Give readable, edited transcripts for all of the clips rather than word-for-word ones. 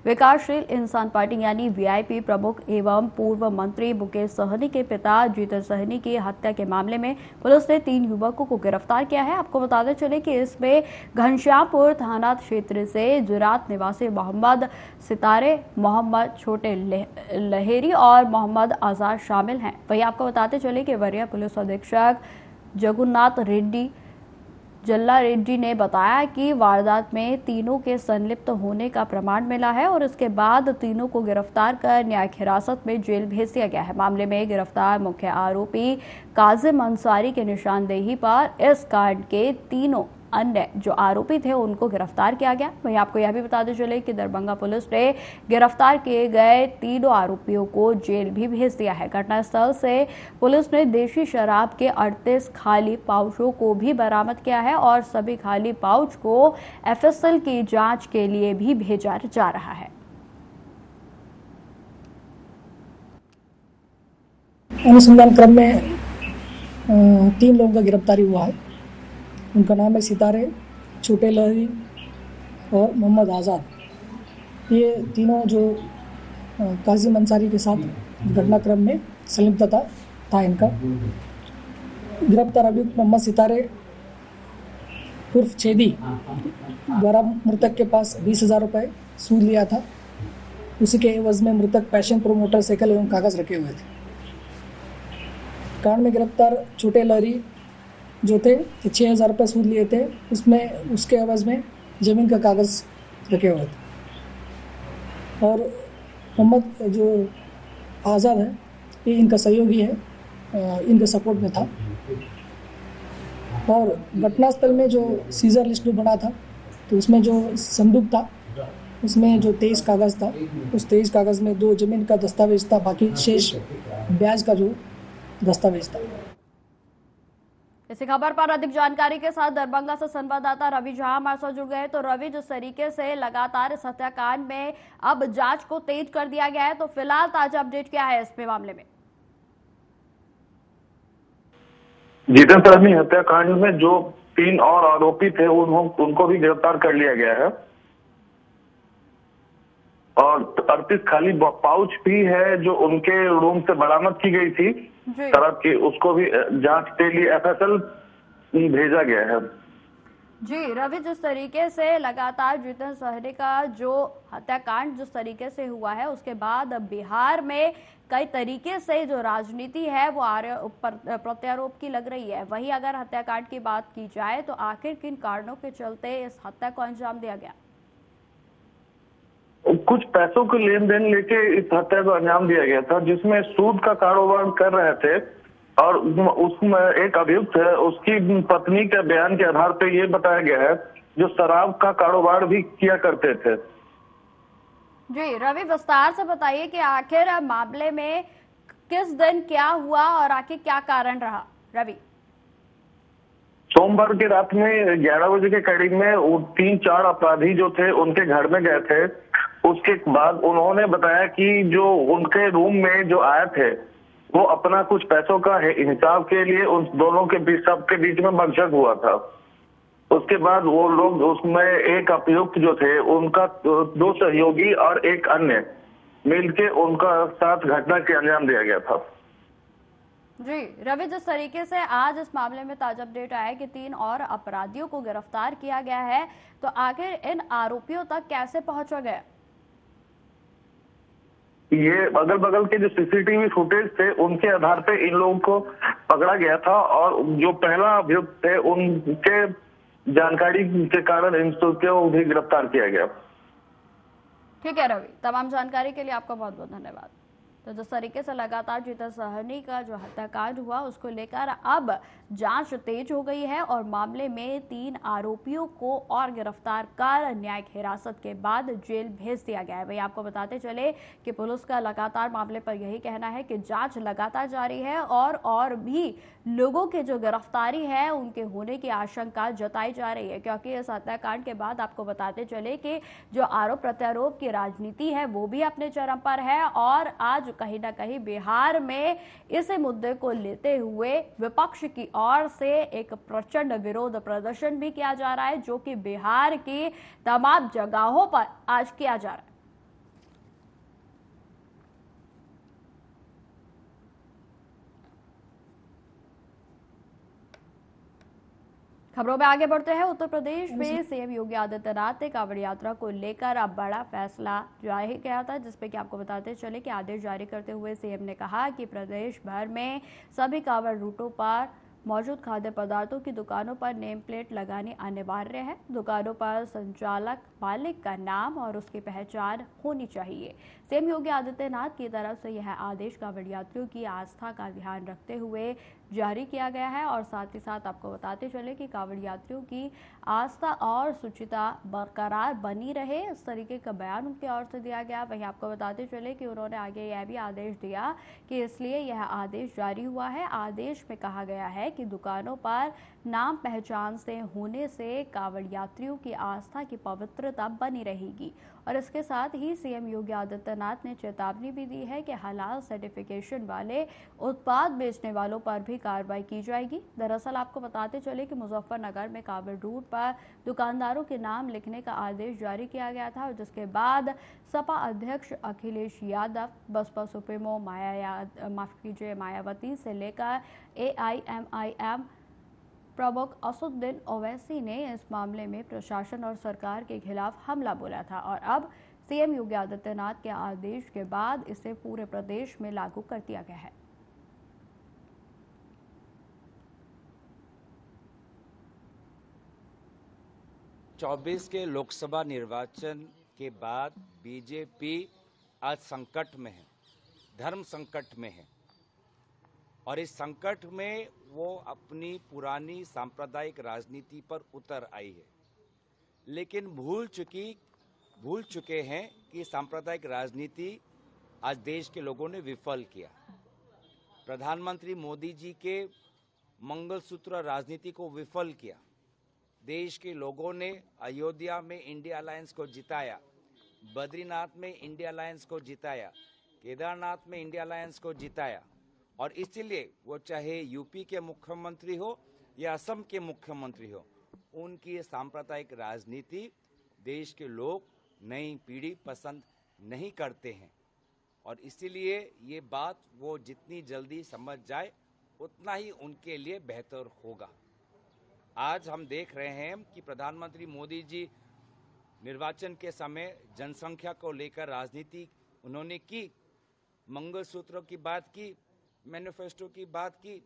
विकासशील इंसान पार्टी यानी वीआईपी प्रमुख एवं पूर्व मंत्री मुकेश सहनी के पिता जीतन सहनी की हत्या के मामले में पुलिस ने 3 युवकों को गिरफ्तार किया है। आपको बताते चले कि इसमें घनश्यामपुर थाना क्षेत्र से जुरात निवासी मोहम्मद सितारे, मोहम्मद छोटे लहेरी और मोहम्मद आजाद शामिल हैं। वहीं आपको बताते चले कि वरीय पुलिस अधीक्षक जगन्नाथ रेड्डी जल्ला रेड्डी ने बताया कि वारदात में तीनों के संलिप्त होने का प्रमाण मिला है और इसके बाद तीनों को गिरफ्तार कर न्यायिक हिरासत में जेल भेज दिया गया है। मामले में गिरफ्तार मुख्य आरोपी काजिम अंसारी के निशानदेही पर इस कांड के तीनों अन्य जो आरोपी थे उनको गिरफ्तार किया गया। वहीं आपको यह भी बताते चले कि दरभंगा पुलिस ने गिरफ्तार किए गए तीनों आरोपियों को जेल भी भेज दिया है। घटनास्थल से पुलिस ने देशी शराब के 38 खाली पाउचों को भी बरामद किया है और सभी खाली पाउच को एफएसएल की जांच के लिए भी भेजा जा रहा है। अनुसंधान क्रम में 3 लोगों का गिरफ्तारी हुआ है। उनका नाम है सितारे, छोटे लहरी और मोहम्मद आज़ाद। ये तीनों जो काजिम अंसारी के साथ घटनाक्रम में संलिप्तता था इनका। गिरफ्तार अभियुक्त मोहम्मद सितारे उर्फ छेदी द्वारा मृतक के पास 20,000 रुपये सूद लिया था। उसी के एवज में मृतक पैशन प्रो मोटरसाइकिल एवं कागज़ रखे हुए थे। कांड में गिरफ्तार छोटे लहरी जो थे 6,000 रुपये सूद लिए थे, उसमें उसके एवज में ज़मीन का कागज़ रखे हुए थे। और मोहम्मद जो आज़ाद है ये इनका सहयोगी है, इनके सपोर्ट में था। और घटनास्थल में जो सीजर लिस्ट में बना था तो उसमें जो संदूक था उसमें जो 23 कागज़ था, उस 23 कागज़ में 2 ज़मीन का दस्तावेज था, बाकी शेष ब्याज का जो दस्तावेज था। इसी खबर पर अधिक जानकारी के साथ दरभंगा से संवाददाता रवि झा हमारे साथ जुड़ गए। तो रवि, जिस तरीके से लगातार इस हत्याकांड में अब जांच को तेज कर दिया गया है, तो फिलहाल ताजा अपडेट क्या है इसमें मामले में? जीतन सहनी हत्याकांड में जो 3 और आरोपी थे उनको भी गिरफ्तार कर लिया गया है और 38 खाली पाउच भी है जो उनके रूम से बरामद की गई थी शराब की, उसको भी जांच के लिए एफएसएल भेजा गया है। जी रवि, जिस तरीके से लगातार जीतन सहनी का जो हत्याकांड जिस तरीके से हुआ है उसके बाद बिहार में कई तरीके से जो राजनीति है वो प्रत्यारोप की लग रही है। वहीं अगर हत्याकांड की बात की जाए तो आखिर किन कारणों के चलते इस हत्या को अंजाम दिया गया? कुछ पैसों के लेन देन लेके इस हत्या को अंजाम दिया गया था, जिसमें सूद का कारोबार कर रहे थे और उसमें एक अभियुक्त है, उसकी पत्नी के बयान के आधार पर यह बताया गया है जो शराब का कारोबार भी किया करते थे। जी रवि, विस्तार से बताइए कि आखिर मामले में किस दिन क्या हुआ और आखिर क्या कारण रहा? रवि, सोमवार की रात में 11 बजे के करीब में 3-4 अपराधी जो थे उनके घर में गए थे। उसके बाद उन्होंने बताया कि जो उनके रूम में जो आए थे वो अपना कुछ पैसों का हिसाब के लिए उन दोनों के बीच सबके बीच में मकझक हुआ था। उसके बाद वो लोग उसमें एक अभियुक्त जो थे उनका 2 सहयोगी और एक अन्य मिलके उनका साथ घटना के अंजाम दिया गया था। जी रवि, जिस तरीके से आज इस मामले में ताजा अपडेट आया है कि 3 और अपराधियों को गिरफ्तार किया गया है, तो आखिर इन आरोपियों तक कैसे पहुंचा गया? ये अगल बगल के जो सीसीटीवी फुटेज थे उनके आधार पे इन लोगों को पकड़ा गया था और जो पहला अभियुक्त थे उनके जानकारी के कारण इनको भी गिरफ्तार किया गया। ठीक है रवि, तमाम जानकारी के लिए आपका बहुत बहुत धन्यवाद। तो जिस तरीके से लगातार जीतन सहनी का जो हत्याकांड हुआ उसको लेकर अब जांच तेज हो गई है और मामले में 3 आरोपियों को और गिरफ्तार कर न्यायिक हिरासत के बाद जेल भेज दिया गया है। वही आपको बताते चले कि पुलिस का लगातार मामले पर यही कहना है कि जांच लगातार जारी है और भी लोगों के जो गिरफ्तारी है उनके होने की आशंका जताई जा रही है, क्योंकि इस हत्याकांड के बाद आपको बताते चले कि जो आरोप प्रत्यारोप की राजनीति है वो भी अपने चरम पर है और आज कहीं ना कहीं बिहार में इस मुद्दे को लेते हुए विपक्ष की ओर से एक प्रचंड विरोध प्रदर्शन भी किया जा रहा है, जो कि बिहार की तमाम जगहों पर आज किया जा रहा है। खबरों में आगे बढ़ते हैं। उत्तर प्रदेश में सीएम योगी आदित्यनाथ ने कांवड़ यात्रा को लेकर अब बड़ा फैसला जारी किया था, जिसपे कि आपको बताते चले कि आदेश जारी करते हुए सीएम ने कहा कि प्रदेश भर में सभी कांवड़ रूटों पर मौजूद खाद्य पदार्थों की दुकानों पर नेम प्लेट लगानी अनिवार्य है। दुकानों पर संचालक मालिक का नाम और उसकी पहचान होनी चाहिए। सीएम योगी आदित्यनाथ की तरफ से यह आदेश कांवड़ यात्रियों की आस्था का ध्यान रखते हुए जारी किया गया है और साथ ही साथ आपको बताते चले कि कांवड़ यात्रियों की आस्था और शुचिता बरकरार बनी रहे, इस तरीके का बयान उनकी ओर से दिया गया। वहीं आपको बताते चले कि उन्होंने आगे यह भी आदेश दिया कि इसलिए यह आदेश जारी हुआ है। आदेश में कहा गया है कि दुकानों पर नाम पहचान से होने से कांवड़ यात्रियों की आस्था की पवित्रता बनी रहेगी। और इसके साथ ही सीएम योगी आदित्यनाथ ने चेतावनी भी दी है कि हलाल सर्टिफिकेशन वाले उत्पाद बेचने वालों पर भी कार्रवाई की जाएगी। दरअसल आपको बताते चले कि मुजफ्फरनगर में कांवड़ रूट पर दुकानदारों के नाम लिखने का आदेश जारी किया गया था और जिसके बाद सपा अध्यक्ष अखिलेश यादव, बसपा सुप्रीमो मायावती से लेकर AIMIM प्रमुख असदुद्दीन ओवैसी ने इस मामले में प्रशासन और सरकार के खिलाफ हमला बोला था और अब सीएम योगी आदित्यनाथ के आदेश के बाद इसे पूरे प्रदेश में लागू कर दिया गया है। चौबीस के लोकसभा निर्वाचन के बाद बीजेपी आज संकट में है, धर्म संकट में है और इस संकट में वो अपनी पुरानी सांप्रदायिक राजनीति पर उतर आई है, लेकिन भूल चुके हैं कि सांप्रदायिक राजनीति आज देश के लोगों ने विफल किया। प्रधानमंत्री मोदी जी के मंगलसूत्र राजनीति को विफल किया। देश के लोगों ने अयोध्या में इंडिया अलायंस को जिताया, बद्रीनाथ में इंडिया अलायंस को जिताया, केदारनाथ में इंडिया अलायंस को जिताया और इसलिए वो चाहे यूपी के मुख्यमंत्री हो या असम के मुख्यमंत्री हो, उनकी सांप्रदायिक राजनीति देश के लोग, नई पीढ़ी पसंद नहीं करते हैं और इसीलिए ये बात वो जितनी जल्दी समझ जाए उतना ही उनके लिए बेहतर होगा। आज हम देख रहे हैं कि प्रधानमंत्री मोदी जी निर्वाचन के समय जनसंख्या को लेकर राजनीति उन्होंने की, मंगलसूत्रों की बात की, मैनिफेस्टो की बात की।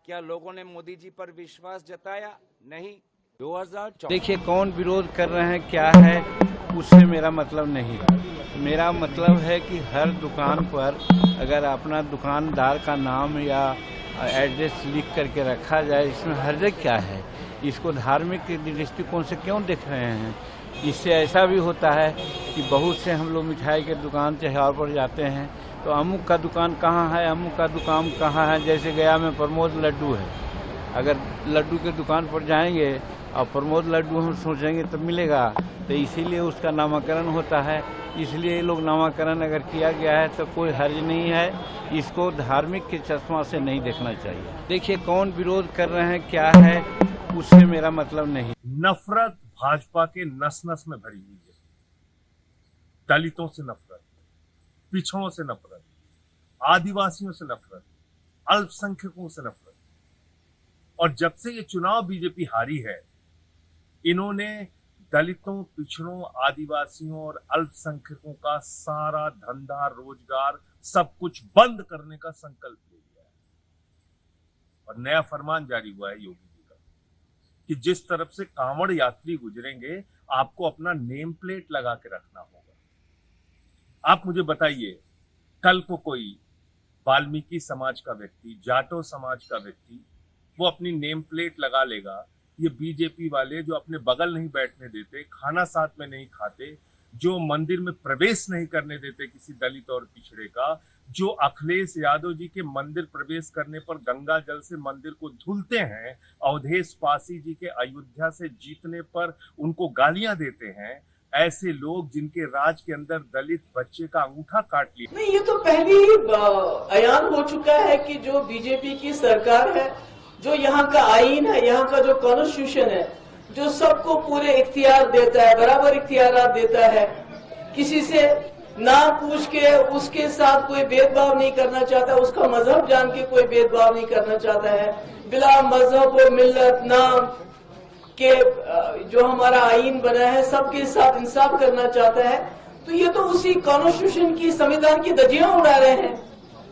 क्या लोगों ने मोदी जी पर विश्वास जताया? नहीं। 2014 देखिए, कौन विरोध कर रहे हैं क्या है उससे मेरा मतलब नहीं। मेरा मतलब है कि हर दुकान पर अगर अपना दुकानदार का नाम या एड्रेस लिख करके रखा जाए, इसमें हर्ज क्या है? इसको धार्मिक दृष्टिकोण से क्यों देख रहे हैं? इससे ऐसा भी होता है कि बहुत से हम लोग मिठाई के दुकान त्योहार पर जाते हैं तो अमुक का दुकान कहाँ है, अमुक का दुकान कहाँ है। जैसे गया में प्रमोद लड्डू है, अगर लड्डू के दुकान पर जाएंगे और प्रमोद लड्डू हम सोचेंगे तब मिलेगा, तो इसीलिए उसका नामकरण होता है। इसलिए ये लोग नामकरण अगर किया गया है तो कोई हर्ज नहीं है। इसको धार्मिक के चश्मा से नहीं देखना चाहिए। देखिए, कौन विरोध कर रहे हैं क्या है उससे मेरा मतलब नहीं। नफरत भाजपा के नस नस में भरी हुई है। दलितों से नफरत, पिछड़ों से नफरत, आदिवासियों से नफरत, अल्पसंख्यकों से नफरत। और जब से ये चुनाव बीजेपी हारी है, इन्होंने दलितों, पिछड़ों, आदिवासियों और अल्पसंख्यकों का सारा धंधा, रोजगार, सब कुछ बंद करने का संकल्प ले लिया है। और नया फरमान जारी हुआ है योगी जी का कि जिस तरफ से कांवड़ यात्री गुजरेंगे आपको अपना नेम प्लेट लगा के रखना होगा। आप मुझे बताइए, कल को कोई वाल्मीकि समाज का व्यक्ति, जाटो समाज का व्यक्ति, वो अपनी नेम प्लेट लगा लेगा। ये बीजेपी वाले जो अपने बगल नहीं बैठने देते, खाना साथ में नहीं खाते, जो मंदिर में प्रवेश नहीं करने देते किसी दलित और पिछड़े का, जो अखिलेश यादव जी के मंदिर प्रवेश करने पर गंगा जल से मंदिर को धुलते हैं, अवधेश पासी जी के अयोध्या से जीतने पर उनको गालियां देते हैं, ऐसे लोग जिनके राज के अंदर दलित बच्चे का अंगूठा काट लिया। नहीं, ये तो पहले ही अयान हो चुका है कि जो बीजेपी की सरकार है, जो यहाँ का आईन है, यहाँ का जो कॉन्स्टिट्यूशन है, जो सबको पूरे इख्तियार देता है, बराबर इख्तियार देता है, किसी से ना पूछ के उसके साथ कोई भेदभाव नहीं करना चाहता, उसका मजहब जान के कोई भेदभाव नहीं करना चाहता है, बिला मजहब और मिल्लत नाम के जो हमारा आईन बना है सबके साथ इंसाफ करना चाहता है। तो ये तो उसी कॉन्स्टिट्यूशन की, संविधान की धज्जियां उड़ा रहे हैं।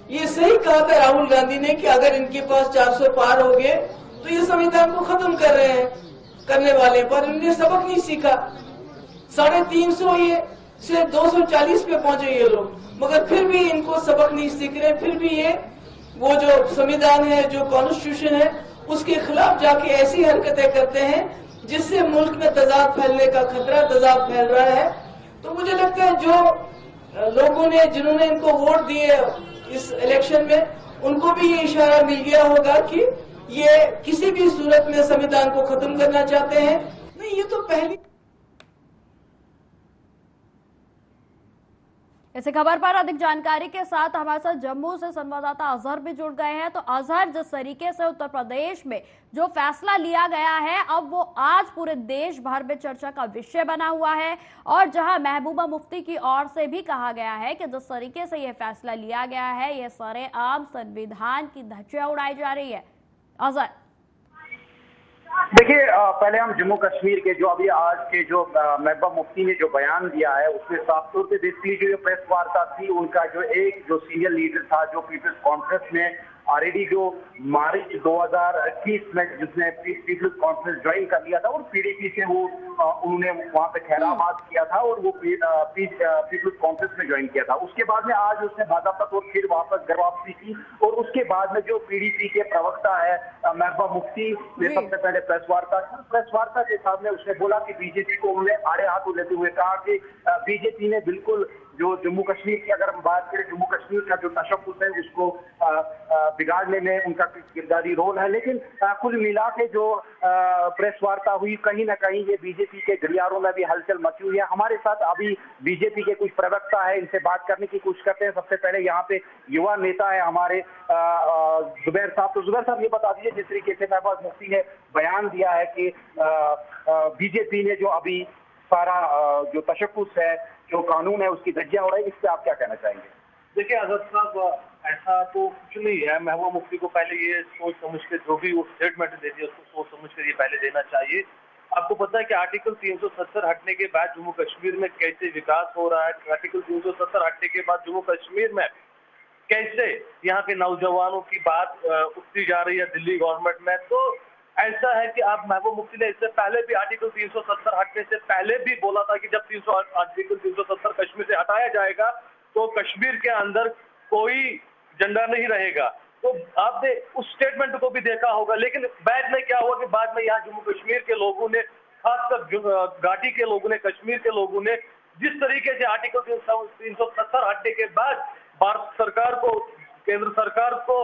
ये सही कहा था राहुल गांधी ने कि अगर इनके पास 400 पार हो गए तो ये संविधान को खत्म कर रहे हैं, करने वाले, पर इन्होंने सबक नहीं सीखा। 350 ये से 240 पे पहुंचे ये लोग, मगर फिर भी इनको सबक नहीं सीख रहे, फिर भी ये वो जो संविधान है, जो कॉन्स्टिट्यूशन है, उसके खिलाफ जाके ऐसी हरकतें करते हैं जिससे मुल्क में तजाद फैलने का खतरा, तजाद फैल रहा है। तो मुझे लगता है जो लोगों ने, जिन्होंने इनको वोट दिए इस इलेक्शन में, उनको भी ये इशारा मिल गया होगा कि ये किसी भी सूरत में संविधान को खत्म करना चाहते हैं। नहीं, ये तो पहली। इसी खबर पर अधिक जानकारी के साथ हमारे साथ जम्मू से संवाददाता अजहर भी जुड़ गए हैं। तो अजहर, जिस तरीके से उत्तर प्रदेश में जो फैसला लिया गया है, अब वो आज पूरे देश भर में चर्चा का विषय बना हुआ है, और जहां महबूबा मुफ्ती की ओर से भी कहा गया है कि जिस तरीके से ये फैसला लिया गया है, ये सरेआम संविधान की धज्जियां उड़ाई जा रही है। अजहर, देखिए, पहले हम जम्मू कश्मीर के जो अभी आज के जो महबूबा मुफ्ती ने जो बयान दिया है, उसमें साफ तौर पे बेसिकली जो प्रेस वार्ता थी, उनका जो सीनियर लीडर था, जो पीपल्स कॉन्फ्रेंस में ऑलरेडी जो मार्च 2021 में जिसने पीपल्स कॉन्फ्रेंस ज्वाइन कर लिया था, और पीडीपी से वो उन्होंने वहां पे खैराबाद किया था और वो पीपल्स कॉन्फ्रेंस में ज्वाइन किया था। उसके बाद में आज उसने बाज़ाब्ता फिर वापस घर वापसी की, और उसके बाद में जो पीडीपी के प्रवक्ता है महबूबा मुफ्ती ने सबसे पहले प्रेस वार्ता के सामने उसने बोला कि बीजेपी को उन्होंने आड़े हाथ लेते हुए कहा कि बीजेपी ने बिल्कुल जो जम्मू कश्मीर की, अगर हम बात करें, जम्मू कश्मीर का जो तशक्कुस है उसको बिगाड़ने में उनका किरदारी रोल है। लेकिन कुल मिला के जो प्रेस वार्ता हुई, कहीं ना कहीं ये बीजेपी के गलियारों में भी हलचल मची हुई है। हमारे साथ अभी बीजेपी के कुछ प्रवक्ता है, इनसे बात करने की कोशिश करते हैं। सबसे पहले यहाँ पे युवा नेता है हमारे जुबैर साहब। तो जुबैर साहब, ये बता दीजिए, जिस तरीके से महबूबा मुफ्ती ने बयान दिया है कि बीजेपी ने जो अभी सारा जो तशक्कुस है, जो कानून है, उसकी धज्जियां उड़ाई, इस पे आप क्या कहना चाहेंगे? देखिए आजाद साहब, ऐसा तो कुछ नहीं है। महबूबा मुफ्ती को पहले ये सोच समझ के जो भी वो स्टेटमेंट देती है उसको सोच समझ कर ये पहले देना चाहिए। आपको पता है कि आर्टिकल 370 हटने के बाद जम्मू कश्मीर में कैसे विकास हो रहा है। आर्टिकल 370 हटने के बाद जम्मू कश्मीर में कैसे यहाँ के नौजवानों की बात उठती जा रही है दिल्ली गवर्नमेंट में। तो ऐसा है कि आप महबूबा मुफ्ती ने इससे पहले भी आर्टिकल 370 हटने से पहले भी बोला था कि जब आर्टिकल 370 कश्मीर से हटाया जाएगा तो कश्मीर के अंदर कोई झंडा नहीं रहेगा। तो आपने उस स्टेटमेंट को भी देखा होगा। लेकिन बाद में क्या हुआ कि बाद में यहाँ जम्मू कश्मीर के लोगों ने, खासकर घाटी के लोगों ने, कश्मीर के लोगों ने जिस तरीके से आर्टिकल 370 हटने के बाद भारत सरकार को, केंद्र सरकार को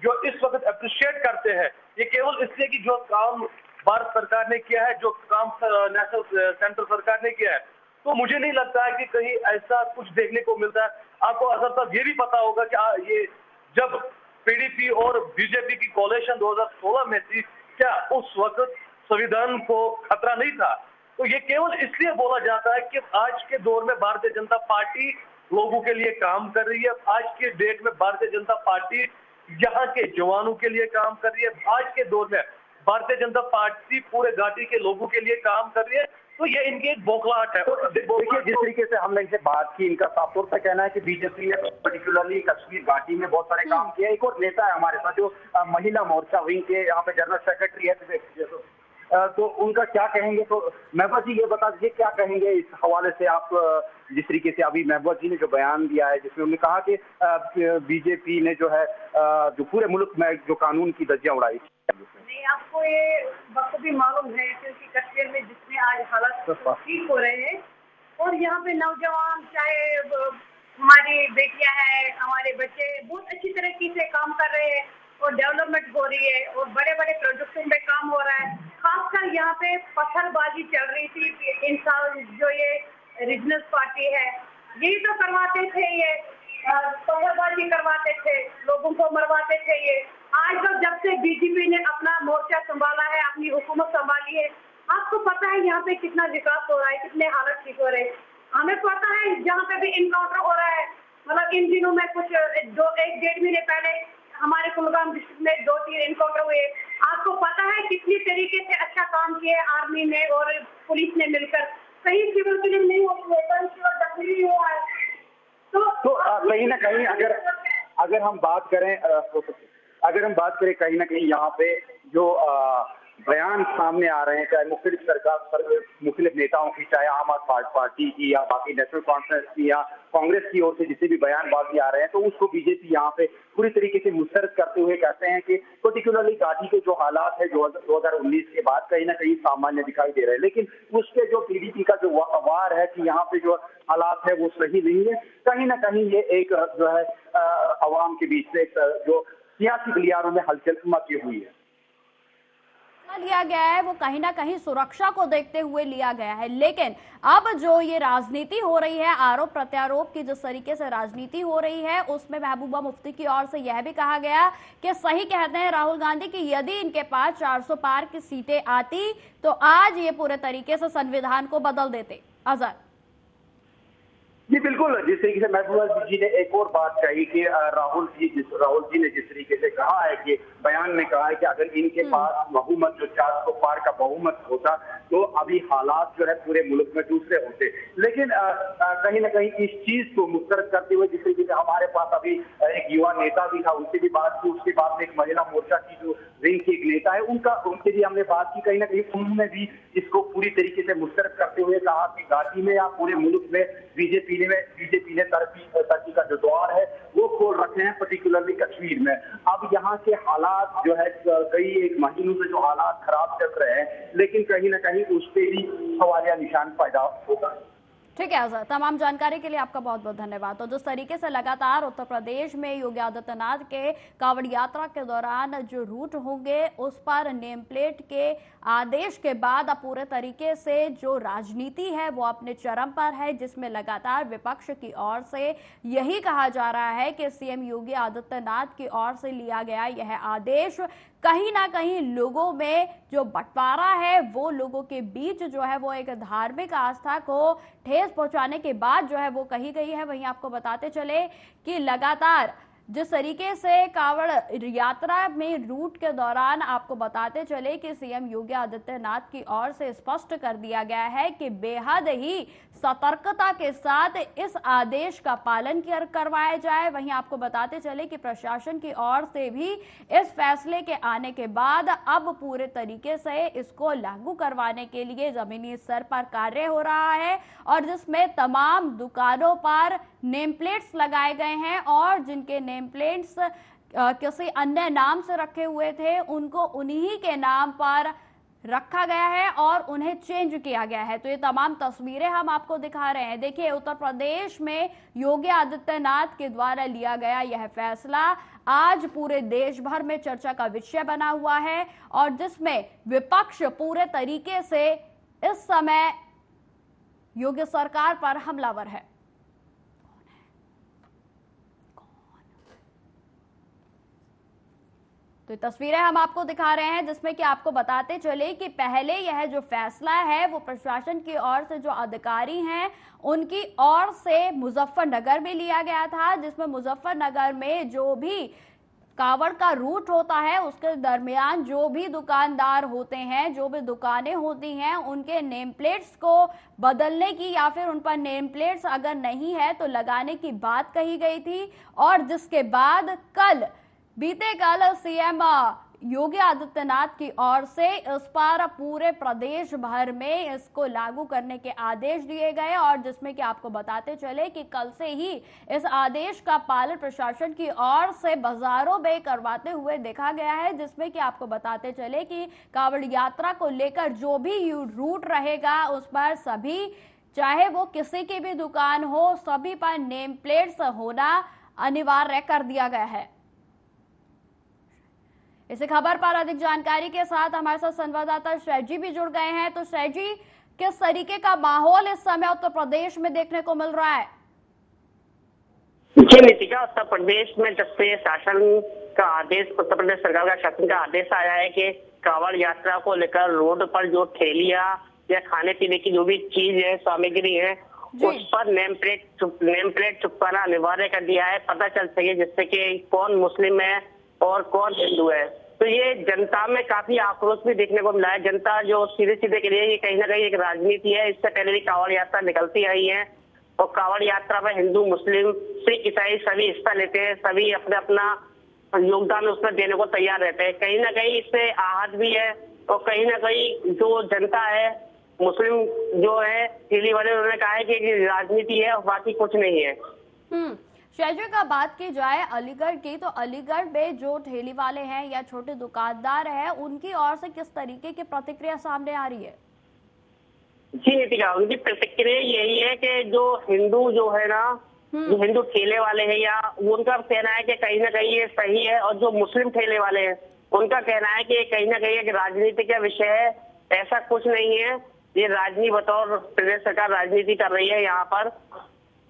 जो इस वक्त अप्रिशिएट करते हैं, ये केवल इसलिए कि जो काम भारत सरकार ने किया है, जो काम नेशनल सेंटर सरकार ने किया है। तो मुझे नहीं लगता है कि कहीं ऐसा कुछ देखने को मिलता है। आपको अजहर साहब ये भी पता होगा कि ये जब पीडीपी और बीजेपी की कोalition 2016 में थी, क्या उस वक्त संविधान को खतरा नहीं था? तो ये केवल इसलिए बोला जाता है कि आज के दौर में भारतीय जनता पार्टी लोगों के लिए काम कर रही है। आज के डेट में भारतीय जनता पार्टी यहाँ के जवानों के लिए काम कर रही है। आज के दौर में भारतीय जनता पार्टी पूरे घाटी के लोगों के लिए काम कर रही है। तो ये इनकी एक बौखलाहट है। देखिए, जिस तरीके से हमने इनसे बात की, इनका साफ तौर पर कहना है कि बीजेपी ने पर्टिकुलरली कश्मीर घाटी में बहुत सारे काम किए। एक और नेता है हमारे साथ जो महिला मोर्चा विंग के यहाँ पे जनरल सेक्रेटरी है, तो उनका क्या कहेंगे? तो महबूबा जी, ये बता दीजिए क्या कहेंगे इस हवाले से आप, जिस तरीके से अभी महबूबा जी ने जो बयान दिया है, जिसमें उन्होंने कहा कि बीजेपी ने जो है जो पूरे मुल्क में जो कानून की धज्जियां उड़ाई। नहीं, आपको ये वक्त भी मालूम है क्योंकि कश्मीर में जितने आज हालात ठीक हो रहे हैं, और यहाँ पे नौजवान, चाहे हमारी बेटियां हैं, हमारे बच्चे बहुत अच्छी तरीके से काम कर रहे हैं और डेवलपमेंट हो रही है और बड़े बड़े प्रोजेक्टों पे काम हो रहा है। खासकर यहाँ पे पत्थरबाजी चल रही थी इन साल, जो ये रीजनल पार्टी है यही तो करवाते थे, ये पत्थरबाजी करवाते थे, लोगों को मरवाते थे। ये आज तो जब से बीजेपी ने अपना मोर्चा संभाला है, अपनी हुकूमत संभाली है, आपको पता है यहाँ पे कितना विकास हो रहा है, कितने हालत ठीक हो रहे हैं। हमें पता है जहाँ पे भी इनकाउंटर हो रहा है, मतलब इन दिनों में कुछ 1-1.5 महीने पहले हमारे कुलगाम डिस्ट्रिक्ट में 2-3 इनकाउंटर हुए। आपको पता है कितनी तरीके से अच्छा काम किया आर्मी ने और पुलिस ने मिलकर, कहीं सिविल किलिंग नहीं हुई है, कहीं सिविल डकैती नहीं हुआ है। तो कहीं ना कहीं अगर हम बात करें कहीं ना कहीं यहाँ पे जो बयान सामने आ रहे हैं, चाहे मुख्तलिफ नेताओं की, चाहे आम आदमी पार्टी की या बाकी नेशनल कॉन्फ्रेंस की या कांग्रेस की ओर से जितने भी बयानबाजी आ रहे हैं, तो उसको बीजेपी यहाँ पे पूरी तरीके से मुस्तरद करते हुए कहते हैं कि पर्टिकुलरली घाटी के जो हालात है 2019 के बाद कहीं ना कहीं सामान्य दिखाई दे रहे हैं, लेकिन उसके जो टीडीपी का जो वार है कि यहाँ पे जो हालात है वो सही नहीं है, कहीं ना कहीं ये एक जो है अवाम के बीच से जो सियासी गलियारों में हलचल मची हुई है लिया गया है, वो कहीं ना कहीं सुरक्षा को देखते हुए लिया गया है। लेकिन अब जो ये राजनीति हो रही है, आरोप प्रत्यारोप की जिस तरीके से राजनीति हो रही है, उसमें महबूबा मुफ्ती की ओर से यह भी कहा गया कि सही कहते हैं राहुल गांधी कि यदि इनके पास 400 पार की सीटें आती तो आज ये पूरे तरीके से संविधान को बदल देते। अजहर जी बिल्कुल, जिस तरीके से महबूबा जी ने एक और बात कही कि राहुल जी ने जिस तरीके से कहा है कि बयान में कहा है कि अगर इनके पास बहुमत जो 400 पार का बहुमत होता तो अभी हालात जो है पूरे मुल्क में दूसरे होते, लेकिन कहीं ना कहीं इस चीज को मुस्तरद करते हुए जिस तरीके से हमारे पास अभी एक युवा नेता भी था, उनसे भी बात की, उसके बाद में एक महिला मोर्चा की जो विंग की एक नेता है उनसे भी हमने बात की, कहीं ना कहीं उन्होंने भी इसको पूरी तरीके से मुस्तरद करते हुए कहा कि घाटी में या पूरे मुल्क में बीजेपी ने तरक्की का जो द्वार है वो खोल रखे हैं, पर्टिकुलरली कश्मीर में। अब यहाँ के हालात जो है कई एक महीनों से जो हालात खराब चल रहे हैं, लेकिन कहीं ना कहीं उस पर भी सवालिया निशान पैदा होगा। ठीक है अजहर, तमाम जानकारी के लिए आपका बहुत बहुत धन्यवाद। तो जिस तरीके से लगातार उत्तर प्रदेश में योगी आदित्यनाथ के कांवड़ यात्रा के दौरान जो रूट होंगे उस पर नेम प्लेट के आदेश के बाद अब पूरे तरीके से जो राजनीति है वो अपने चरम पर है, जिसमें लगातार विपक्ष की ओर से यही कहा जा रहा है कि सीएम योगी आदित्यनाथ की ओर से लिया गया यह आदेश कहीं ना कहीं लोगों में जो बंटवारा है वो लोगों के बीच जो है वो एक धार्मिक आस्था को ठेस पहुंचाने के बाद जो है वो कही गई है। वहीं आपको बताते चले कि लगातार जिस तरीके से कांवड़ यात्रा में रूट के दौरान आपको बताते चले कि सीएम योगी आदित्यनाथ की ओर से स्पष्ट कर दिया गया है कि बेहद ही सतर्कता के साथ इस आदेश का पालन करवाया जाए। वहीं आपको बताते चले कि प्रशासन की ओर से भी इस फैसले के आने के बाद अब पूरे तरीके से इसको लागू करवाने के लिए जमीनी स्तर पर कार्य हो रहा है, और जिसमें तमाम दुकानों पर नेम प्लेट्स लगाए गए हैं और जिनके नेम प्लेट्स किसी अन्य नाम से रखे हुए थे उनको उन्हीं के नाम पर रखा गया है और उन्हें चेंज किया गया है। तो ये तमाम तस्वीरें हम आपको दिखा रहे हैं। देखिए, उत्तर प्रदेश में योगी आदित्यनाथ के द्वारा लिया गया यह फैसला आज पूरे देश भर में चर्चा का विषय बना हुआ है और जिसमें विपक्ष पूरे तरीके से इस समय योगी सरकार पर हमलावर है। तो तस्वीरें हम आपको दिखा रहे हैं जिसमें कि आपको बताते चले कि पहले यह जो फैसला है वो प्रशासन की ओर से जो अधिकारी हैं उनकी ओर से मुजफ्फरनगर में लिया गया था, जिसमें मुजफ्फरनगर में जो भी कांवड़ का रूट होता है उसके दरमियान जो भी दुकानदार होते हैं, जो भी दुकानें होती हैं, उनके नेम प्लेट्स को बदलने की या फिर उन पर नेम प्लेट्स अगर नहीं है तो लगाने की बात कही गई थी। और जिसके बाद बीते कल सीएम योगी आदित्यनाथ की ओर से इस पर पूरे प्रदेश भर में इसको लागू करने के आदेश दिए गए और जिसमें कि आपको बताते चले कि कल से ही इस आदेश का पालन प्रशासन की ओर से बाजारों में करवाते हुए देखा गया है, जिसमें कि आपको बताते चले कि कांवड़ यात्रा को लेकर जो भी रूट रहेगा उस पर सभी, चाहे वो किसी की भी दुकान हो, सभी पर नेम प्लेट्स होना अनिवार्य कर दिया गया है। इस खबर पर अधिक जानकारी के साथ हमारे साथ संवाददाता शैजी भी जुड़ गए हैं। तो शैजी, किस तरीके का माहौल इस समय उत्तर प्रदेश में देखने को मिल रहा है? जी नितिका, उत्तर प्रदेश में जब से शासन का आदेश, उत्तर प्रदेश सरकार का शासन का आदेश आया है कि कांवड़ यात्रा को लेकर रोड पर जो ठेलियां या खाने पीने की जो भी चीज है, सामग्री है, उस पर नेम प्लेट चिपकाना अनिवार्य कर दिया है, पता चल सके जिससे कि कौन मुस्लिम है और कौन हिंदू है। तो ये जनता में काफी आक्रोश भी देखने को मिला है। जनता जो सीधे सीधे के लिए ये कहीं ना कहीं एक राजनीति है। इससे पहले भी कांवड़ यात्रा निकलती आई है और कांवड़ यात्रा में हिंदू, मुस्लिम, सिख, ईसाई सभी हिस्सा लेते हैं, सभी अपना अपना योगदान उसमें देने को तैयार रहते हैं। कहीं ना कहीं इससे आहत भी है और कहीं ना कहीं जो जनता है, मुस्लिम जो है ठेली वाले, उन्होंने कहा है कि राजनीति है और बाकी कुछ नहीं है। शैजू का बात की जाए अलीगढ़ की, तो अलीगढ़ में जो ठेली वाले हैं या छोटे दुकानदार हैं, उनकी ओर से किस तरीके की प्रतिक्रिया सामने आ रही है? जी नीतिका, उनकी प्रतिक्रिया यही है कि जो हिंदू जो है ना, जो हिंदू ठेले वाले हैं या उनका कहना है कि कहीं ना कहीं ये सही है, और जो मुस्लिम ठेले वाले हैं उनका कहना है कि कहीं ना कहीं एक राजनीति का विषय है, ऐसा कुछ नहीं है, ये राजनीति बतौर प्रदेश सरकार राजनीति कर रही है यहाँ पर।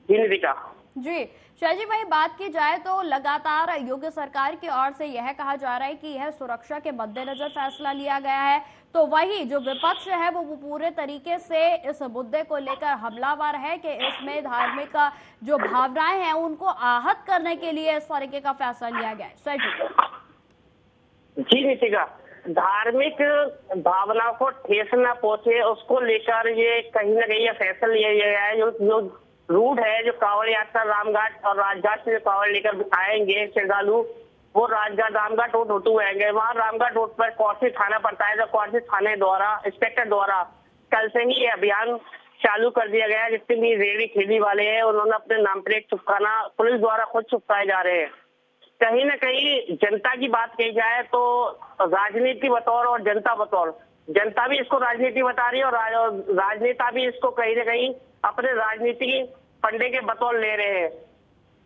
जी नीतिका। जी शाहजी भाई, बात की जाए तो लगातार योगी सरकार की ओर से यह कहा जा रहा है कि यह सुरक्षा के मद्देनजर फैसला लिया गया है, तो वही जो विपक्ष है वो पूरे तरीके से इस मुद्दे को लेकर हमलावर है कि इसमें धार्मिक जो भावनाएं हैं उनको आहत करने के लिए इस तरीके का फैसला लिया गया है। शाहजी जी नीतिका, धार्मिक भावनाओं को ठेस न पहुंचे उसको लेकर ये कहीं ना कहीं फैसला लिया गया है। जो रूट है, जो कांवड़ यात्रा रामघाट और राजघाट से कांवड़ लेकर आएंगे श्रद्धालु, वो राजघाट रामघाट रोड होते हुए आएंगे। वहाँ रामघाट रोड पर कौरसी थाना पड़ता है, तो कौरसी थाने द्वारा, इंस्पेक्टर द्वारा कल से ही ये अभियान चालू कर दिया गया है। जितने भी रेहड़ी ठेली वाले हैं उन्होंने अपने नाम प्लेट चिपकाना पुलिस द्वारा खुद चिपकाए जा रहे हैं। कहीं ना कहीं जनता की बात कही जाए तो राजनीति बतौर और जनता बतौर, जनता भी इसको राजनीति बता रही है और राजनेता भी इसको कहीं ना कहीं अपने राजनीति फंडे के बतौर ले रहे हैं।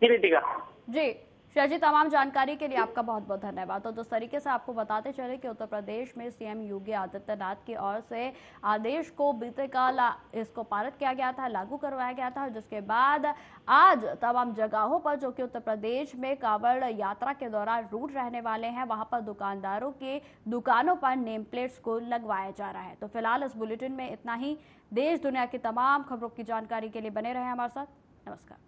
जी नीतिका। जी शाहजी, तमाम जानकारी के लिए आपका बहुत बहुत धन्यवाद। तो जिस तरीके से आपको बताते चले कि उत्तर प्रदेश में सीएम योगी आदित्यनाथ की ओर से आदेश को बीते कल इसको पारित किया गया था, लागू करवाया गया था, जिसके बाद आज तमाम जगहों पर जो कि उत्तर प्रदेश में कांवड़ यात्रा के दौरान रूट रहने वाले हैं, वहां पर दुकानदारों के दुकानों पर नेम प्लेट्स को लगवाया जा रहा है। तो फिलहाल इस बुलेटिन में इतना ही। देश दुनिया की तमाम खबरों की जानकारी के लिए बने रहे हमारे साथ। नमस्कार।